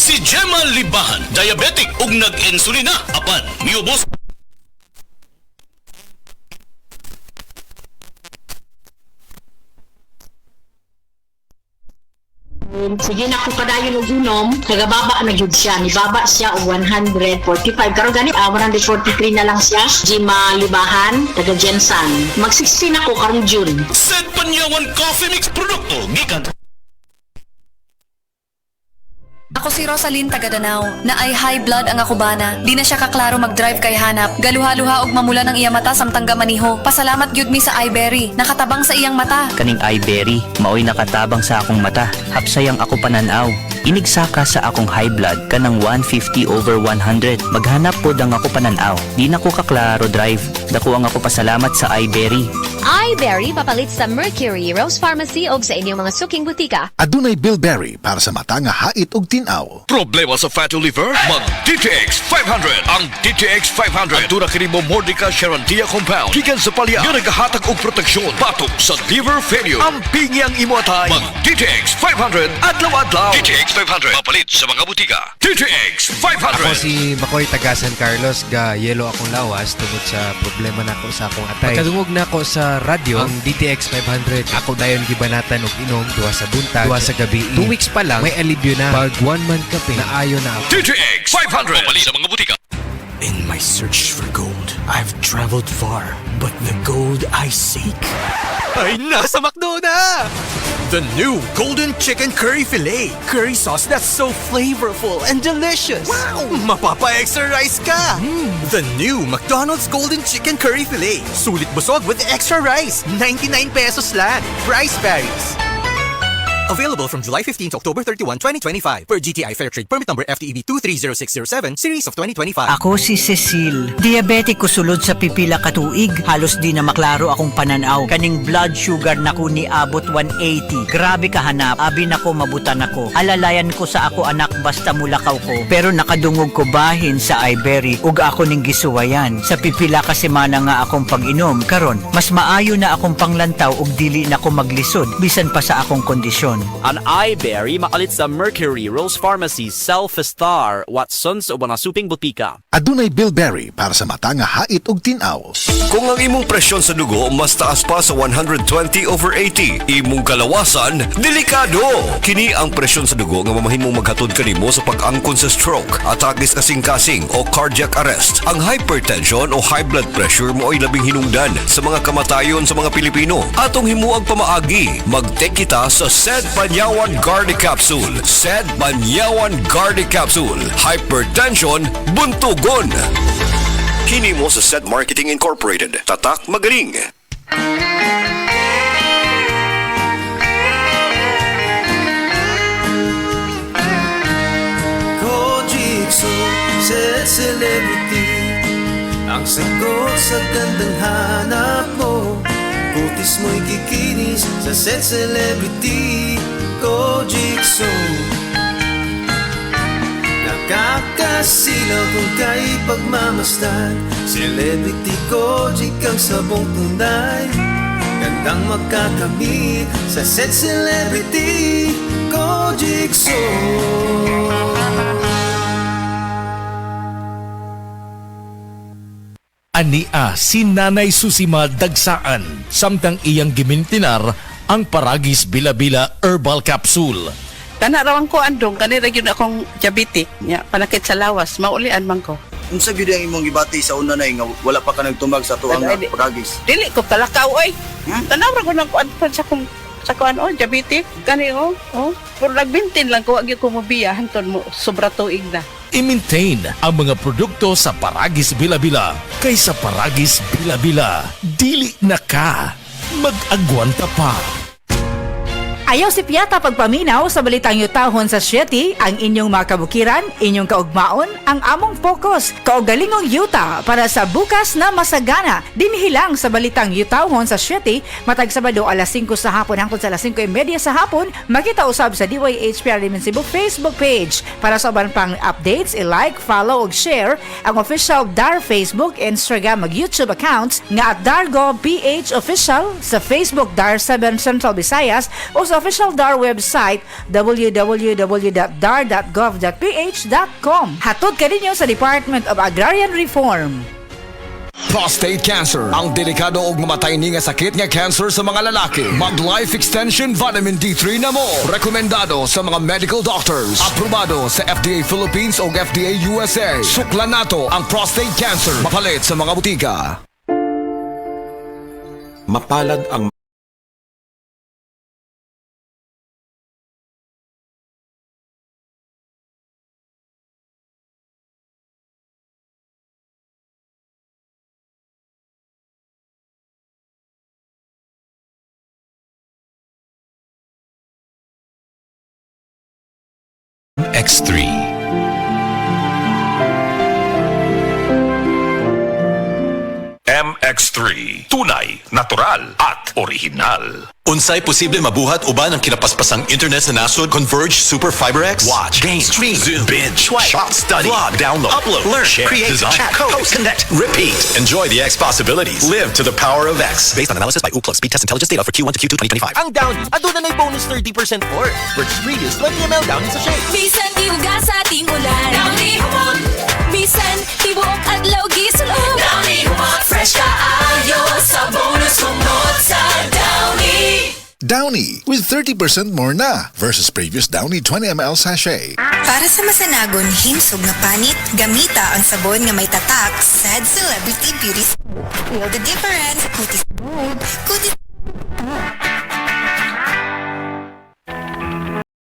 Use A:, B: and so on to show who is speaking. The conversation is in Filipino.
A: Si Gemma Libahan, diabetic ug nag-insulina. Apan, miubos.
B: Sige na ko kadayon og unom, nagababa na gyud siya, nibaba siya og 145. Karon gani 143 na lang siya. Gemma Libahan, taga Jensan. Mag-16 ako karong June.
A: Said Panyawan Coffee Mix produkto gikan.
C: Ako si Rosaline taga Danau, na ay high blood ang ako bana. Di na siya kaklaro mag-drive kay hanap. Galuha-luha og mamula ng iyang mata samtang gamaniho. Pasalamat gyud mi sa iBerry, nakatabang sa iyang mata.
D: Kaning iBerry, maoy nakatabang sa akong mata. Hapsay ang ako pananaw. Inigsaka sa akong high blood kanang 150/100. Maghanap pod ang ako pananaw. Di na ko kaklaro drive. Dako ang ako pasalamat sa iBerry.
E: iBerry papalit sa Mercury, Rose Pharmacy o sa inyong mga suking butika.
F: Adunay Bilberry para sa mata nga hait og tinaw.
A: Problema sa fatty liver? Mag DTX 500. Ang DTX 500 aduna kini mo Mordica Sharantia compound. Gikan sa palya nga nagahatag og proteksyon batok sa liver failure. Ang pingyang imo atay. Mag DTX 500 adlaw-adlaw. DTX 500 mapalit sa mga butika. DTX 500.
G: Ako si Makoy taga San Carlos, ga yelo akong lawas tungod sa problema nako sa akong atay. Pagkadungog na ako sa radyo, ang DTX 500, ako dayon gibanatan og inom duha sa buntag, duha sa gabi. 2 weeks pa lang, may alibyo na. Pag 1 month kape, naayo na ako.
A: DTX 500 mapalit sa mga butika.
H: In my search for gold, I've traveled far, but the gold I seek ay nasa McDo na! The new Golden Chicken Curry Filet. Curry sauce that's so flavorful and delicious. Wow! Mapapa-extra rice ka! The new McDonald's Golden Chicken Curry Filet. Sulit busog with extra rice. 99 pesos lang. Price varies. Available from July 15 to October 31, 2025 per GTI Fair Trade Permit number FTEB 230607 series of 2025.
I: Ako si Cecil. Diabetic ko sulod sa pipila ka tuig. Halos di na maklaro akong pananaw. Kaning blood sugar na ko ni abot 180. Grabe kahanap. Abi na ko mabutan ako. Alalayan ko sa ako anak basta mulakaw ko. Pero nakadungog ko bahin sa iBerry ug ako ning gisuwayan. Sa pipila ka semana nga akong pag-inom. Karon, mas maayo na akong panglantaw ug dili na ko maglisod bisan pa sa akong kondisyon.
J: Ang iBerry makalit sa Mercury, Rose Pharmacy, Self-Star, Watsons o mga suping butika.
F: Adunay Bilberry para sa mata nga hait og tinaw.
A: Kung ang imong presyon sa dugo mas taas pa sa 120/80, imong kalawasan delikado. Kini ang presyon sa dugo nga mamahimong maghatod kanimo sa pag-angkon sa stroke, atakes kasing-kasing o cardiac arrest. Ang hypertension o high blood pressure mo ay labing hinungdan sa mga kamatayon sa mga Pilipino. Atong himuang pamaagi, mag-take kita sa SED Panyawan Gardi Capsule. SED Panyawan Gardi Capsule. Hypertension, buntugon. Kini mo sa SED Marketing Incorporated. Tatak magaling.
H: Kojikso, SED Celebrity. Ang sagot sa gandang hanap mo. Kutis mo'y kikinis sa SED Celebrity. Kojikso, nakakasilaw kung kay pagmamasdan. Celebrity Kojik ang sabong tunay. Gandang magkakamit sa SED Celebrity. Kojikso.
K: Ania si Nanay Susima Dagsaan samtang iyang gimintinar ang Paragis Bila-Bila Herbal Capsule.
L: Tanarawan ko andong kanira gyud akong diabetic nya panakit sa lawas maulian man ko.
M: Unsa gyud ang imong gibati sa una nay nga wala pa ka nagtumag sa tuang Paragis?
L: Dili ko talakaw oy. Tanawra ko nang sa kuan diabetic kani pero nagbintin lang ko agi ko mobiya hanton mo sobra tuig na.
K: I-maintain ang mga produkto sa Paragis Bila-Bila kaysa Paragis Bila-Bila. Dili na ka. Mag-agwanta pa.
N: Ayaw si Piata pagpaminaw sa balitang yutahon sa Sieti, ang inyong mga kabukiran, inyong kaugmaon, ang among focus, kaugalingong yuta para sa bukas na masagana. Dinhilang sa balitang yutahon sa Sieti, matag Sabado alas 5 sa hapon hangtod sa alas 5:30 sa hapon, makita usab sa DYHPR Limen Cebu Facebook page. Para sa uban pang updates, i-like, follow ug share ang official DAR Facebook, Instagram ug YouTube accounts nga at Dargo PH Official sa Facebook DAR 7 Central Visayas o sa official DAR website www.dar.gov.ph.com. Hatod ka ninyo sa Department of Agrarian Reform.
O: Prostate cancer, ang delikado ug mamatay ni nga sakit nga cancer sa mga lalaki. Mag Life Extension Vitamin D3 na mo. Rekomendado sa mga medical doctors. Aprobado sa FDA Philippines ug FDA USA. Suklan nato ang prostate cancer. Mapalit sa mga butika.
P: Mapalad ang
K: X3.
Q: MX3. Tunay, natural, at original. Unsay posible mabuhat uban ang kinapaspasang internet sa nasod Converge Super Fiber X? Watch, game, stream, zoom, binge, swipe, shop, study, vlog, download, upload, learn, share, create, design, chat, code, connect, repeat. Enjoy the X possibilities. Live to the power of X. Based on analysis by Ookla Speed Test Intelligence data for Q1 to Q2 2025.
R: Ang Downy, aduna na'y bonus 30% for versus previous 20 ml Downy sa shake.
S: Bisan iuga sa ating ulan Downy humot Bisan tibuok at lawgi sulod Downy humot Fresh ka ayo sa bonus humot sa Downy.
F: Downy with 30% more na versus previous Downy 20 ml sachet.
T: Para sa masanagon himsog nga panit, gamita ang sabon nga may tatak Sad Celebrity Beauty. Feel the difference. Kutis smooth, kutis